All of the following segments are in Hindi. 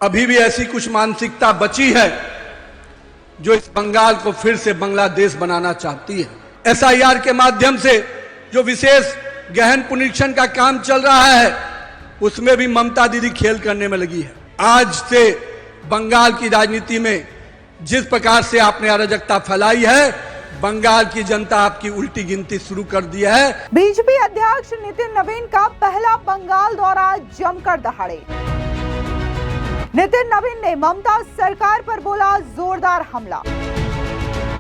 अभी भी ऐसी कुछ मानसिकता बची है जो इस बंगाल को फिर से बांग्लादेश बनाना चाहती है। एसआईआर के माध्यम से जो विशेष गहन पुनरीक्षण का काम चल रहा है, उसमें भी ममता दीदी खेल करने में लगी है। आज से बंगाल की राजनीति में जिस प्रकार से आपने अराजकता फैलाई है, बंगाल की जनता आपकी उल्टी गिनती शुरू कर दिया है। बीजेपी अध्यक्ष नितिन नवीन का पहला बंगाल दौरा जमकर दहाड़े। नितिन नवीन ने ममता सरकार पर बोला जोरदार हमला।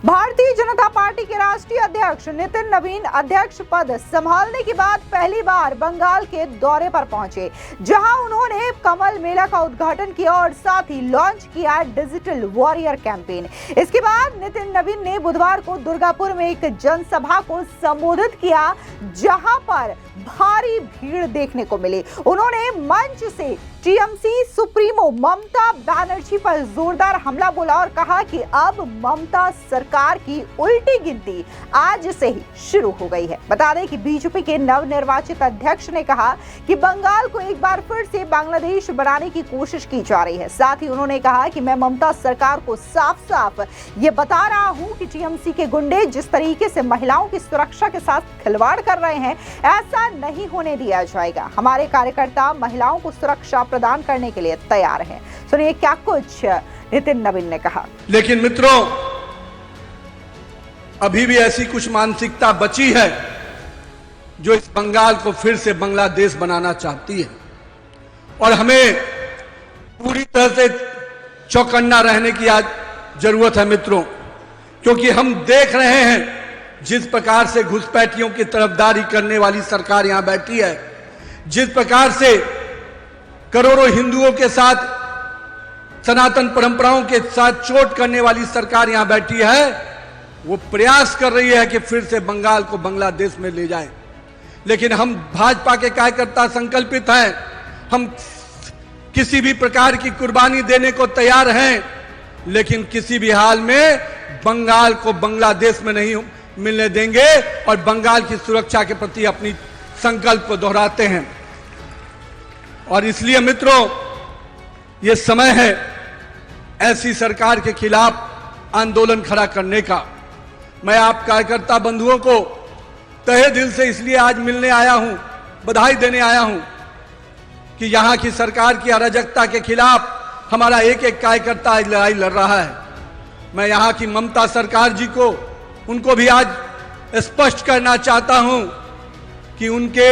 भारतीय जनता पार्टी के राष्ट्रीय अध्यक्ष नितिन नवीन अध्यक्ष पद संभालने के बाद पहली बार बंगाल के दौरे पर पहुंचे, जहां उन्होंने कमल मेला का उद्घाटन किया और साथ ही लॉन्च किया डिजिटल वॉरियर कैंपेन। इसके बाद नितिन नवीन ने बुधवार को दुर्गापुर में एक जनसभा को संबोधित किया, जहां पर भारी भीड़ देखने को मिली। उन्होंने मंच से टीएमसी सुप्रीमो ममता बनर्जी पर जोरदार हमला बोला और कहा कि अब ममता सरकार की उल्टी गिनती आज से ही शुरू हो गई है। बता दें कि बीजेपी के नवनिर्वाचित अध्यक्ष ने कहा कि बंगाल को एक बार फिर से बांग्लादेश बनाने की कोशिश की जा रही है। साथ ही उन्होंने कहा कि मैं ममता सरकार को साफ साफ ये बता रहा हूं कि टीएमसी के गुंडे जिस तरीके से महिलाओं की सुरक्षा के साथ खिलवाड़ कर रहे हैं, ऐसा नहीं होने दिया जाएगा। हमारे कार्यकर्ता महिलाओं को सुरक्षा प्रदान करने के लिए तैयार हैं। सुनिए क्या कुछ नितिन नवीन ने कहा। लेकिन मित्रों, अभी भी ऐसी कुछ मानसिकता बची है जो इस बंगाल को फिर से बांग्लादेश बनाना चाहती है, और हमें पूरी तरह से चौकन्ना रहने की आज जरूरत है मित्रों, क्योंकि हम देख रहे हैं जिस प्रकार से घुसपैठियों की तरफदारी करने वाली सरकार यहां बैठी है, जिस प्रकार से करोड़ों हिंदुओं के साथ, सनातन परंपराओं के साथ चोट करने वाली सरकार यहां बैठी है, वो प्रयास कर रही है कि फिर से बंगाल को बांग्लादेश में ले जाए। लेकिन हम भाजपा के कार्यकर्ता संकल्पित हैं, हम किसी भी प्रकार की कुर्बानी देने को तैयार हैं, लेकिन किसी भी हाल में बंगाल को बांग्लादेश में नहीं मिलने देंगे और बंगाल की सुरक्षा के प्रति अपनी संकल्प को दोहराते हैं। और इसलिए मित्रों, यह समय है ऐसी सरकार के खिलाफ आंदोलन खड़ा करने का। मैं आप कार्यकर्ता बंधुओं को तहे दिल से इसलिए आज मिलने आया हूं, बधाई देने आया हूं कि यहां की सरकार की अराजकता के खिलाफ हमारा एक एक कार्यकर्ता आज लड़ाई लड़ रहा है। मैं यहां की ममता सरकार जी को, उनको भी आज स्पष्ट करना चाहता हूं कि उनके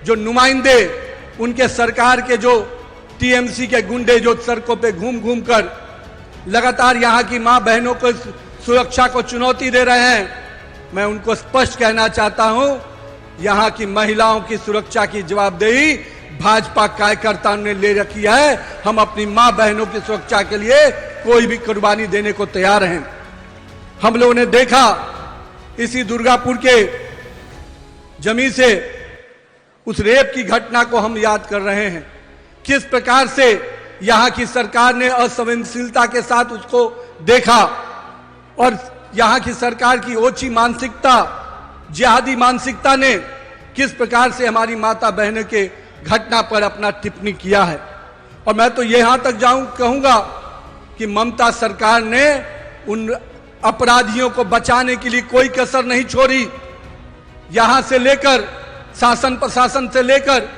जो नुमाइंदे, उनके सरकार के जो टीएमसी के गुंडे जो सड़कों पे घूम घूम कर लगातार यहां की मां बहनों को सुरक्षा को चुनौती दे रहे हैं, मैं उनको स्पष्ट कहना चाहता हूं, यहां की महिलाओं की सुरक्षा की जवाबदेही भाजपा कार्यकर्ताओं ने ले रखी है। हम अपनी मां बहनों की सुरक्षा के लिए कोई भी कुर्बानी देने को तैयार हैं। हम लोगों ने देखा इसी दुर्गापुर के जमी से उस रेप की घटना को हम याद कर रहे हैं, किस प्रकार से यहां की सरकार ने असंवेदनशीलता के साथ उसको देखा और यहां की सरकार की ओछी मानसिकता, जिहादी मानसिकता ने किस प्रकार से हमारी माता बहनों के घटना पर अपना टिप्पणी किया है। और मैं तो यहां तक कहूंगा कि ममता सरकार ने उन अपराधियों को बचाने के लिए कोई कसर नहीं छोड़ी। यहां से लेकर शासन प्रशासन से लेकर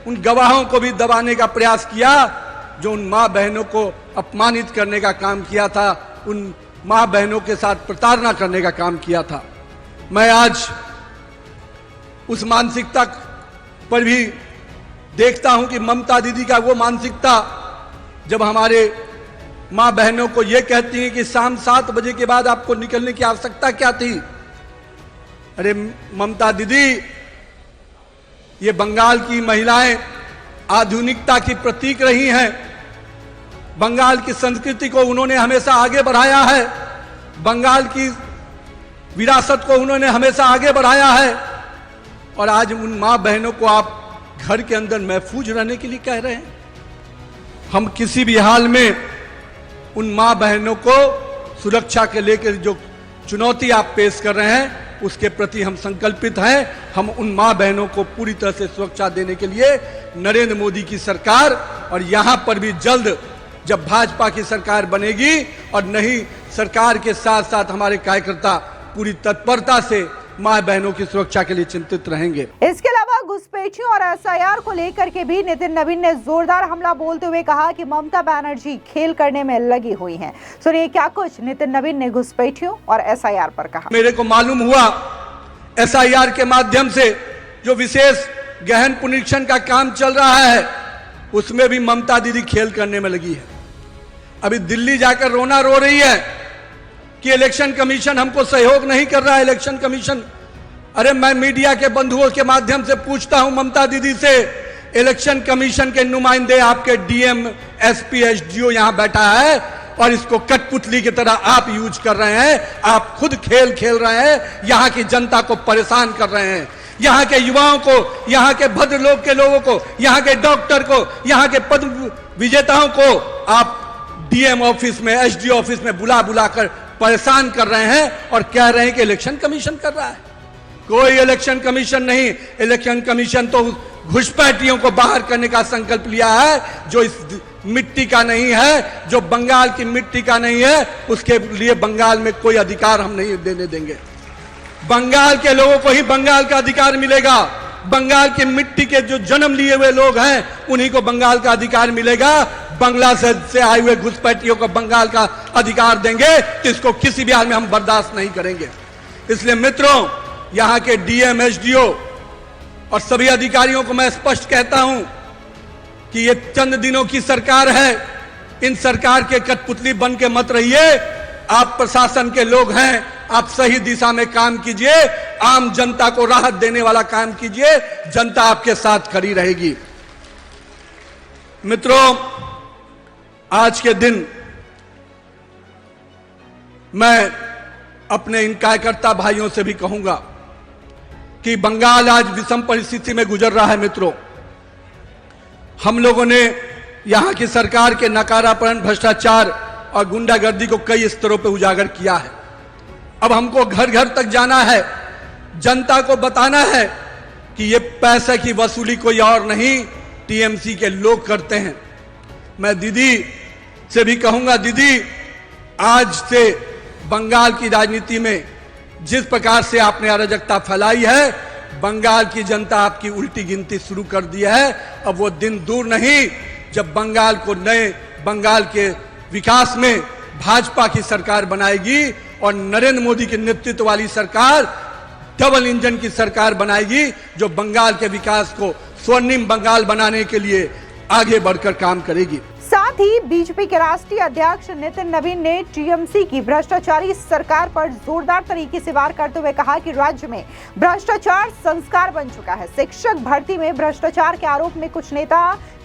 उन गवाहों को भी दबाने का प्रयास किया जो उन मां बहनों को अपमानित करने का काम किया था, उन मां बहनों के साथ प्रताड़ना करने का काम किया था। मैं आज उस मानसिकता पर भी देखता हूं कि ममता दीदी का वो मानसिकता, जब हमारे मां बहनों को यह कहती है कि शाम 7 बजे के बाद आपको निकलने की आवश्यकता क्या थी। अरे ममता दीदी, ये बंगाल की महिलाएं आधुनिकता की प्रतीक रही हैं। बंगाल की संस्कृति को उन्होंने हमेशा आगे बढ़ाया है, बंगाल की विरासत को उन्होंने हमेशा आगे बढ़ाया है, और आज उन मां बहनों को आप घर के अंदर महफूज रहने के लिए कह रहे हैं। हम किसी भी हाल में उन मां बहनों को सुरक्षा के लेकर जो चुनौती आप पेश कर रहे हैं, उसके प्रति हम संकल्पित हैं। हम उन मां बहनों को पूरी तरह से सुरक्षा देने के लिए नरेंद्र मोदी की सरकार और यहां पर भी जल्द जब भाजपा की सरकार बनेगी, और नहीं सरकार के साथ साथ हमारे कार्यकर्ता पूरी तत्परता से मां बहनों की सुरक्षा के लिए चिंतित रहेंगे। इसके अलावा घुसपैठियों और एसआईआर को लेकर के भी नितिन नवीन ने जोरदार हमला बोलते हुए कहा कि ममता बनर्जी खेल करने में लगी हुई हैं। सुनिए क्या कुछ नितिन नवीन ने घुसपैठियों और एसआईआर पर कहा। मेरे को मालूम हुआ एसआईआर के माध्यम से जो विशेष गहन पुनरीक्षण का काम चल रहा है, उसमें भी ममता दीदी खेल करने में लगी है। अभी दिल्ली जाकर रोना रो रही है कि इलेक्शन कमीशन हमको सहयोग नहीं कर रहा है। इलेक्शन कमीशन, अरे मैं मीडिया के बंधुओं के माध्यम से पूछता हूं ममता दीदी से, इलेक्शन कमीशन के नुमाइंदे आपके डीएम, एसपी, एसडीओ यहां बैठा है और इसको कठपुतली की तरह आप यूज कर रहे हैं। आप खुद खेल खेल रहे हैं, यहां की जनता को परेशान कर रहे हैं, यहां के युवाओं को, यहां के भद्र लोग के लोगों को, यहां के डॉक्टर को, यहां के पद विजेताओं को आप डीएम ऑफिस में, एसडीओ ऑफिस में बुला बुलाकर परेशान कर रहे हैं और कह रहे हैं कि इलेक्शन कमीशन कर रहा है। कोई इलेक्शन कमीशन नहीं। इलेक्शन कमीशन तो घुसपैठियों को बाहर करने का संकल्प लिया है, जो इस मिट्टी का नहीं है, जो बंगाल की मिट्टी का नहीं है। उसके लिए बंगाल में कोई अधिकार हम नहीं देने देंगे। बंगाल के लोगों को ही बंगाल का अधिकार मिलेगा। बंगाल की मिट्टी के जो जन्म लिए हुए लोग हैं, उन्हीं को बंगाल का अधिकार मिलेगा। बांग्लादेश से आए हुए घुसपैठियों को बंगाल का अधिकार देंगे तो इसको किसी भी हाल में हम बर्दाश्त नहीं करेंगे। इसलिए मित्रों, यहां के डीएम, एसडीओ और सभी अधिकारियों को मैं स्पष्ट कहता हूं कि ये चंद दिनों की सरकार है। इन सरकार के कठपुतली बन के मत रहिए। आप प्रशासन के लोग हैं, आप सही दिशा में काम कीजिए, आम जनता को राहत देने वाला काम कीजिए, जनता आपके साथ खड़ी रहेगी। मित्रों, आज के दिन मैं अपने इन कार्यकर्ता भाइयों से भी कहूंगा कि बंगाल आज विषम परिस्थिति में गुजर रहा है। मित्रों, हम लोगों ने यहां की सरकार के नकारापन, भ्रष्टाचार और गुंडागर्दी को कई स्तरों पर उजागर किया है। अब हमको घर घर तक जाना है, जनता को बताना है कि ये पैसे की वसूली कोई और नहीं, टीएमसी के लोग करते हैं। मैं दीदी से भी कहूंगा, दीदी आज से बंगाल की राजनीति में जिस प्रकार से आपने अराजकता फैलाई है, बंगाल की जनता आपकी उल्टी गिनती शुरू कर दी है। अब वो दिन दूर नहीं जब बंगाल को नए बंगाल के विकास में भाजपा की सरकार बनाएगी और नरेंद्र मोदी के नेतृत्व वाली सरकार डबल इंजन की सरकार बनाएगी, जो बंगाल के विकास को स्वर्णिम बंगाल बनाने के लिए आगे बढ़कर काम करेगी। साथ ही बीजेपी के राष्ट्रीय अध्यक्ष नितिन नवीन ने टीएमसी की भ्रष्टाचारी सरकार पर जोरदार तरीके से वार करते हुए कहा कि राज्य में भ्रष्टाचार संस्कार बन चुका है। शिक्षक भर्ती में भ्रष्टाचार के आरोप में कुछ नेता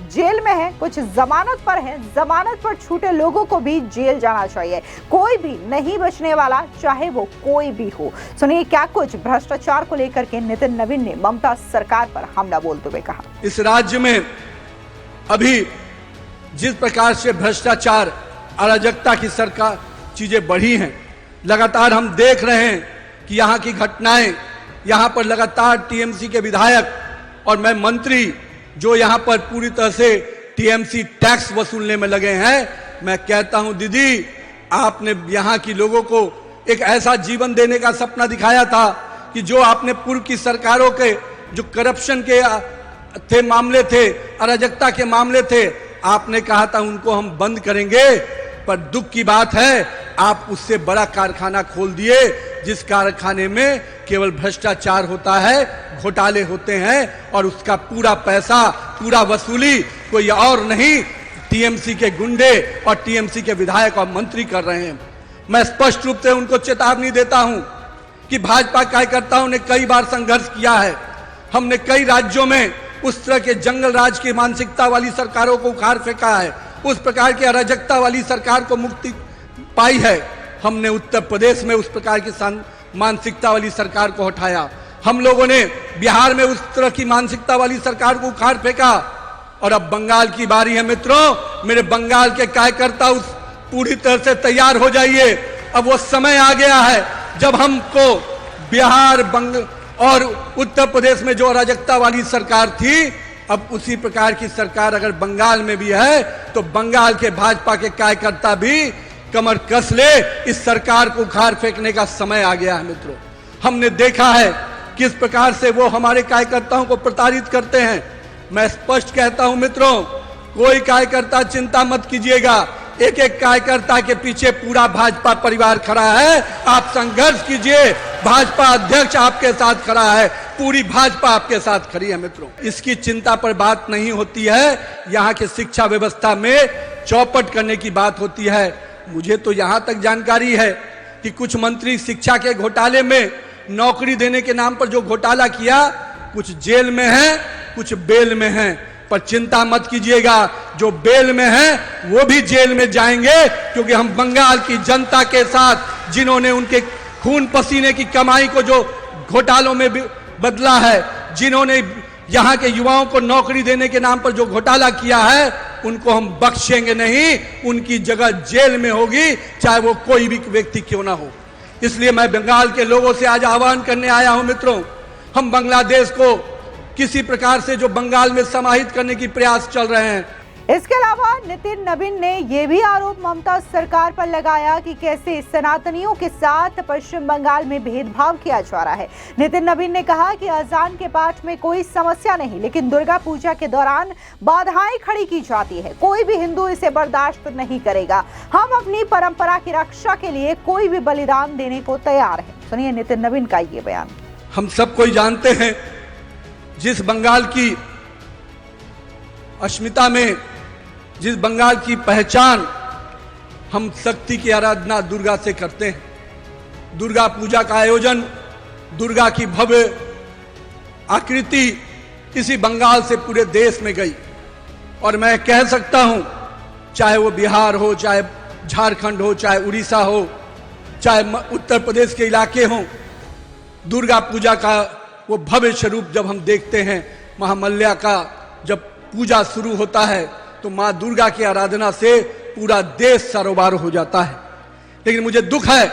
जेल में हैं, कुछ जमानत पर हैं। जमानत पर छूटे लोगों को भी जेल जाना चाहिए। कोई भी नहीं बचने वाला, चाहे वो कोई भी हो। सुनिए क्या कुछ भ्रष्टाचार को लेकर के नितिन नवीन ने ममता सरकार पर हमला बोलते हुए कहा। इस राज्य में अभी जिस प्रकार से भ्रष्टाचार, अराजकता की सरकार चीजें बढ़ी हैं, लगातार हम देख रहे हैं कि यहाँ की घटनाएं, यहाँ पर लगातार टीएमसी के विधायक और मैं मंत्री जो यहाँ पर पूरी तरह से टीएमसी टैक्स वसूलने में लगे हैं। मैं कहता हूं दीदी, आपने यहाँ की लोगों को एक ऐसा जीवन देने का सपना दिखाया था कि जो आपने पूर्व की सरकारों के जो करप्शन के थे मामले थे, अराजकता के मामले थे, आपने कहा था उनको हम बंद करेंगे। पर दुख की बात है, आप उससे बड़ा कारखाना खोल दिए, जिस कारखाने में केवल भ्रष्टाचार होता है, घोटाले होते हैं और उसका पूरा पैसा, पूरा वसूली कोई और नहीं, टीएमसी के गुंडे और टीएमसी के विधायक और मंत्री कर रहे हैं। मैं स्पष्ट रूप से उनको चेतावनी देता हूं कि भाजपा कार्यकर्ताओं ने कई बार संघर्ष किया है। हमने कई राज्यों में उस तरह के जंगल राज की मानसिकता वाली सरकारों को उखाड़ फेंका है, उस प्रकार की अराजकता वाली सरकार को मुक्ति पाई है। हमने उत्तर प्रदेश में उस प्रकार की मानसिकता वाली सरकार को हटाया। हम लोगों ने बिहार में उस तरह की मानसिकता वाली सरकार को उखाड़ फेंका और अब बंगाल की बारी है। मित्रों, मेरे बंगाल के कार्यकर्ता उस पूरी तरह से तैयार हो जाइए। अब वो समय आ गया है जब हमको बिहार, और उत्तर प्रदेश में जो अराजकता वाली सरकार थी, अब उसी प्रकार की सरकार अगर बंगाल में भी है तो बंगाल के भाजपा के कार्यकर्ता भी कमर कस ले, इस सरकार को उखाड़ फेंकने का समय आ गया है मित्रों। हमने देखा है किस प्रकार से वो हमारे कार्यकर्ताओं को प्रताड़ित करते हैं। मैं स्पष्ट कहता हूं मित्रों, कोई कार्यकर्ता चिंता मत कीजिएगा, एक एक कार्यकर्ता के पीछे पूरा भाजपा परिवार खड़ा है। आप संघर्ष कीजिए, भाजपा अध्यक्ष आपके साथ खड़ा है, पूरी भाजपा आपके साथ खड़ी है मित्रों। इसकी चिंता पर बात नहीं होती है, यहाँ की शिक्षा व्यवस्था में चौपट करने की बात होती है। मुझे तो यहां तक जानकारी है कि कुछ मंत्री शिक्षा के घोटाले में नौकरी देने के नाम पर जो घोटाला किया, कुछ जेल में है, कुछ बेल में है। पर चिंता मत कीजिएगा, जो बेल में है वो भी जेल में जाएंगे, क्योंकि हम बंगाल की जनता के साथ, जिन्होंने उनके खून पसीने की कमाई को जो घोटालों में बदला है, जिन्होंने यहां के युवाओं को नौकरी देने के नाम पर जो घोटाला किया है, उनको हम बख्शेंगे नहीं। उनकी जगह जेल में होगी, चाहे वो कोई भी व्यक्ति क्यों ना हो। इसलिए मैं बंगाल के लोगों से आज आह्वान करने आया हूं मित्रों, हम बांग्लादेश को किसी प्रकार से जो बंगाल में समाहित करने की प्रयास चल रहे हैं। इसके अलावा नितिन नवीन ने यह भी आरोप ममता सरकार पर लगाया कि कैसे सनातनियों के साथ पश्चिम बंगाल में भेदभाव किया जा रहा है। नितिन नवीन ने कहा कि अजान के पाठ में कोई समस्या नहीं, लेकिन दुर्गा पूजा के दौरान बाधाएं खड़ी की जाती है। कोई भी हिंदू इसे बर्दाश्त नहीं करेगा। हम अपनी परंपरा की रक्षा के लिए कोई भी बलिदान देने को तैयार है। सुनिए नितिन नवीन का ये बयान। हम सब कोई जानते हैं, जिस बंगाल की अस्मिता में, जिस बंगाल की पहचान हम शक्ति की आराधना दुर्गा से करते हैं, दुर्गा पूजा का आयोजन, दुर्गा की भव्य आकृति इसी बंगाल से पूरे देश में गई। और मैं कह सकता हूं, चाहे वो बिहार हो, चाहे झारखंड हो, चाहे उड़ीसा हो, चाहे उत्तर प्रदेश के इलाके हों, दुर्गा पूजा का वो भव्य स्वरूप जब हम देखते हैं, महामल्ल्या का जब पूजा शुरू होता है तो मां दुर्गा की आराधना से पूरा देश सरोबार हो जाता है। लेकिन मुझे दुख है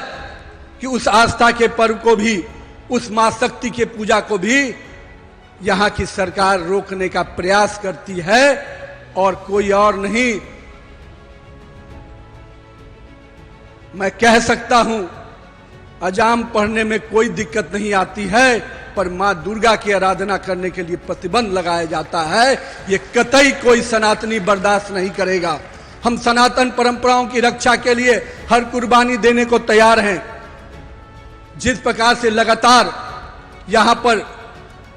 कि उस आस्था के पर्व को भी, उस मां शक्ति के पूजा को भी यहां की सरकार रोकने का प्रयास करती है, और कोई और नहीं। मैं कह सकता हूं, अजाम पढ़ने में कोई दिक्कत नहीं आती है, पर मां दुर्गा की आराधना करने के लिए प्रतिबंध लगाया जाता है। ये कतई कोई सनातनी बर्दाश्त नहीं करेगा। हम सनातन परंपराओं की रक्षा के लिए हर कुर्बानी देने को तैयार हैं। जिस प्रकार से लगातार यहां पर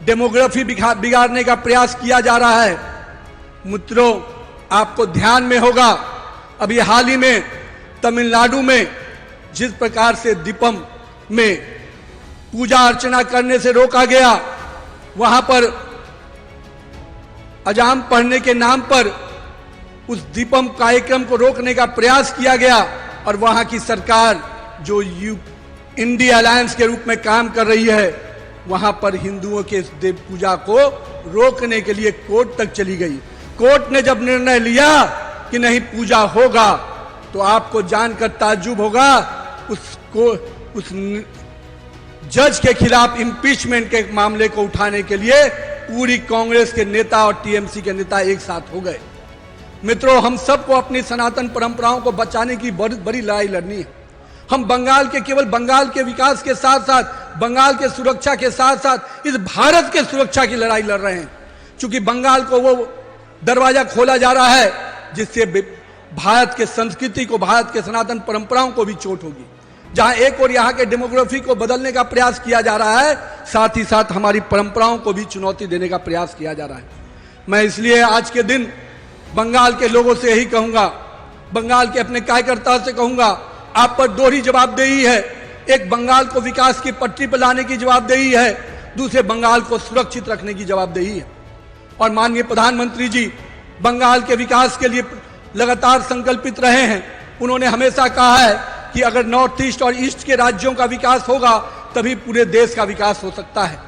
डेमोग्राफी बिगाड़ने का प्रयास किया जा रहा है मित्रों, आपको ध्यान में होगा, अभी हाल ही में तमिलनाडु में जिस प्रकार से दीपम में पूजा अर्चना करने से रोका गया, वहां पर अजाम पढ़ने के नाम पर उस दीपम कार्यक्रम को रोकने का प्रयास किया गया, और वहां की सरकार जो इंडिया अलायंस के रूप में काम कर रही है, वहां पर हिंदुओं के इस देव पूजा को रोकने के लिए कोर्ट तक चली गई। कोर्ट ने जब निर्णय लिया कि नहीं पूजा होगा, तो आपको जानकर ताज्जुब होगा, उस जज के खिलाफ इम्पीचमेंट के मामले को उठाने के लिए पूरी कांग्रेस के नेता और टीएमसी के नेता एक साथ हो गए। मित्रों, हम सबको अपनी सनातन परंपराओं को बचाने की बड़ी लड़ाई लड़नी है। हम बंगाल के, केवल बंगाल के विकास के साथ साथ, बंगाल के सुरक्षा के साथ साथ इस भारत के सुरक्षा की लड़ाई लड़ रहे हैं। क्योंकि बंगाल को वो दरवाजा खोला जा रहा है जिससे भारत के संस्कृति को, भारत के सनातन परंपराओं को भी चोट होगी। जहां एक और यहाँ के डेमोग्राफी को बदलने का प्रयास किया जा रहा है, साथ ही साथ हमारी परंपराओं को भी चुनौती देने का प्रयास किया जा रहा है। मैं इसलिए आज के दिन बंगाल के लोगों से यही कहूंगा, बंगाल के अपने कार्यकर्ताओं से कहूंगा, आप पर दोहरी जवाबदेही है। एक, बंगाल को विकास की पटरी पर लाने की जवाबदेही है, दूसरे बंगाल को सुरक्षित रखने की जवाबदेही है। और माननीय प्रधानमंत्री जी बंगाल के विकास के लिए लगातार संकल्पित रहे हैं। उन्होंने हमेशा कहा है कि अगर नॉर्थ ईस्ट और ईस्ट के राज्यों का विकास होगा तभी पूरे देश का विकास हो सकता है।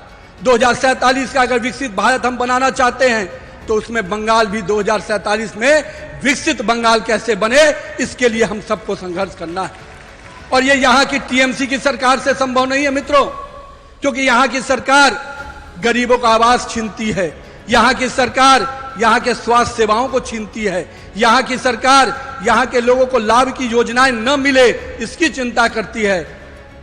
2047 का अगर विकसित भारत हम बनाना चाहते हैं तो उसमें बंगाल भी 2047 में विकसित बंगाल कैसे बने, इसके लिए हम सबको संघर्ष करना है। और ये यहाँ की टीएमसी की सरकार से संभव नहीं है मित्रों, क्योंकि यहाँ की सरकार गरीबों का आवाज छीनती है, यहाँ की सरकार यहाँ के स्वास्थ्य सेवाओं को छीनती है, यहाँ की सरकार यहाँ के लोगों को लाभ की योजनाएं न मिले इसकी चिंता करती है।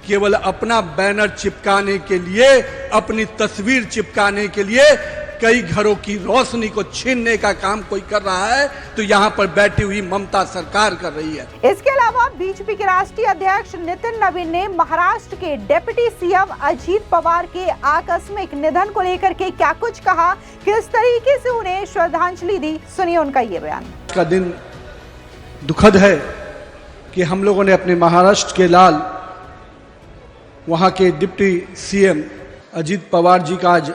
केवल अपना बैनर चिपकाने के लिए, अपनी तस्वीर चिपकाने के लिए कई घरों की रोशनी को छीनने का काम कोई कर रहा है तो यहाँ पर बैठी हुई ममता सरकार कर रही है। इसके अलावा बीजेपी के राष्ट्रीय अध्यक्ष नितिन नवीन ने महाराष्ट्र के डिप्टी सीएम अजीत पवार के आकस्मिक निधन को लेकर के क्या कुछ कहा, किस तरीके से उन्हें श्रद्धांजलि दी, सुनिए उनका ये बयान। का दिन दुखद है कि हम लोगों ने अपने महाराष्ट्र के लाल, वहाँ के डिप्टी सीएम अजीत पवार जी का आज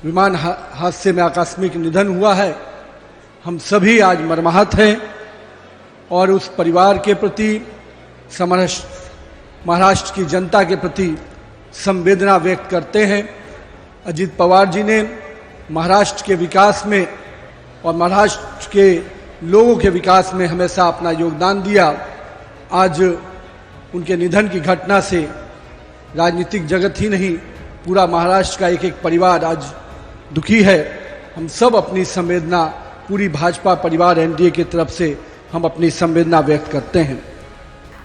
विमान हादसे में आकस्मिक निधन हुआ है। हम सभी आज मर्माहत हैं और उस परिवार के प्रति, महाराष्ट्र की जनता के प्रति संवेदना व्यक्त करते हैं। अजीत पवार जी ने महाराष्ट्र के विकास में और महाराष्ट्र के लोगों के विकास में हमेशा अपना योगदान दिया। आज उनके निधन की घटना से राजनीतिक जगत ही नहीं, पूरा महाराष्ट्र का एक एक परिवार आज दुखी है। हम सब अपनी संवेदना, पूरी भाजपा परिवार एनडीए की तरफ से हम अपनी संवेदना व्यक्त करते हैं।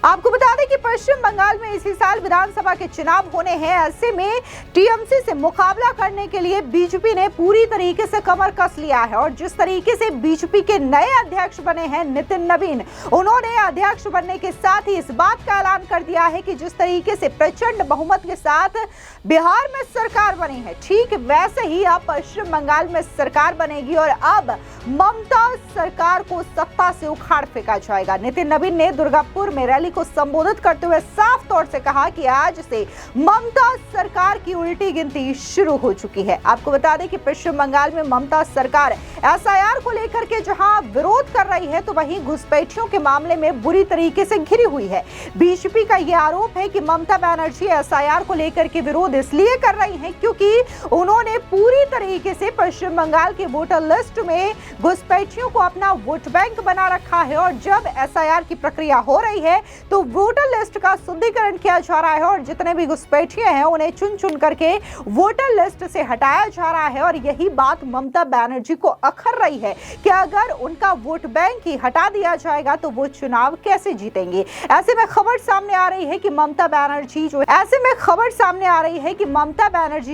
आपको बता दें कि पश्चिम बंगाल में इसी साल विधानसभा के चुनाव होने हैं। ऐसे में टीएमसी से मुकाबला करने के लिए बीजेपी ने पूरी तरीके से कमर कस लिया है और जिस तरीके से बीजेपी के नए अध्यक्ष बने हैं नितिन नवीन, उन्होंने अध्यक्ष बनने के साथ ही इस बात का ऐलान कर दिया है कि जिस तरीके से प्रचंड बहुमत के साथ बिहार में सरकार बनी है, ठीक वैसे ही अब पश्चिम बंगाल में सरकार बनेगी और अब ममता सरकार को सत्ता से उखाड़ फेंका जाएगा। नितिन नवीन ने दुर्गापुर में रैली को संबोधित करते हुए साफ तौर से कहा कि आज से ममता सरकार की उल्टी गिनती शुरू हो चुकी है। आपको बता दें कि पश्चिम बंगाल में ममता सरकार एसआईआर को लेकर के जहां विरोध कर रही है तो वहीं घुसपैठियों के मामले में बुरी तरीके से घिरी हुई है। बीजेपी का यह आरोप है कि ममता बनर्जी एसआईआर को लेकर के विरोध इसलिए कर रही हैं क्योंकि उन्होंने पूरी तरीके से पश्चिम बंगाल के वोटर लिस्ट में घुसपैठियों को अपना वोट बैंक बना रखा है और जब एसआईआर की प्रक्रिया हो रही है तो वोटर लिस्ट का शुद्धिकरण किया जा रहा है और जितने भी घुसपैठिए हैं उन्हें चुन चुन करके वोटर लिस्ट से हटाया जा रहा है। और यही बात ममता बनर्जी को अखर रही है कि अगर उनका वोट बैंक ही हटा दिया जाएगा तो वो चुनाव कैसे जीतेंगे। ऐसे में खबर सामने आ रही है कि ममता बनर्जी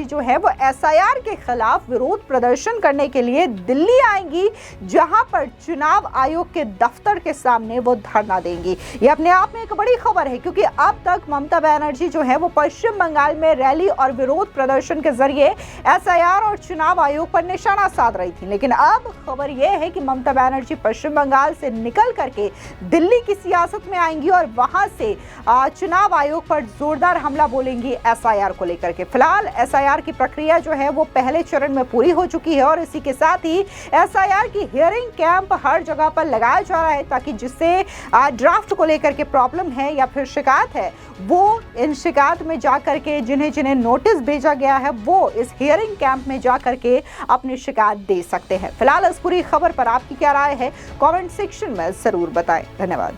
जो है वो एसआईआर के खिलाफ विरोध प्रदर्शन करने के लिए दिल्ली आएंगी, जहां पर चुनाव आयोग के दफ्तर के सामने वो धरना देंगी। ये अपने आप में एक बड़ी खबर है क्योंकि अब तक ममता बनर्जी जो है वो पश्चिम बंगाल में रैली और विरोध प्रदर्शन के जरिए एसआईआर और चुनाव आयोग पर निशाना साध रही थी, लेकिन अब खबर यह है कि ममता बनर्जी पश्चिम बंगाल से निकल करके दिल्ली की सियासत में आएंगी और वहां से चुनाव आयोग पर जोरदार हमला बोलेंगी एसआईआर को लेकर के। फिलहाल एसआईआर की प्रक्रिया जो है वो पहले चरण में पूरी हो चुकी है और इसी के साथ ही एसआईआर की हियरिंग कैंप हर जगह पर लगाया जा रहा है ताकि जिससे ड्राफ्ट को लेकर के प्रॉब्लम है या फिर शिकायत है वो इन शिकायत में जाकर के जिन्हें नोटिस भेजा गया है वो इस हियरिंग कैंप में जाकर के अपनी शिकायत दे सकते हैं। फिलहाल इस पूरी खबर पर आपकी क्या राय है, कमेंट सेक्शन में जरूर बताएं। धन्यवाद।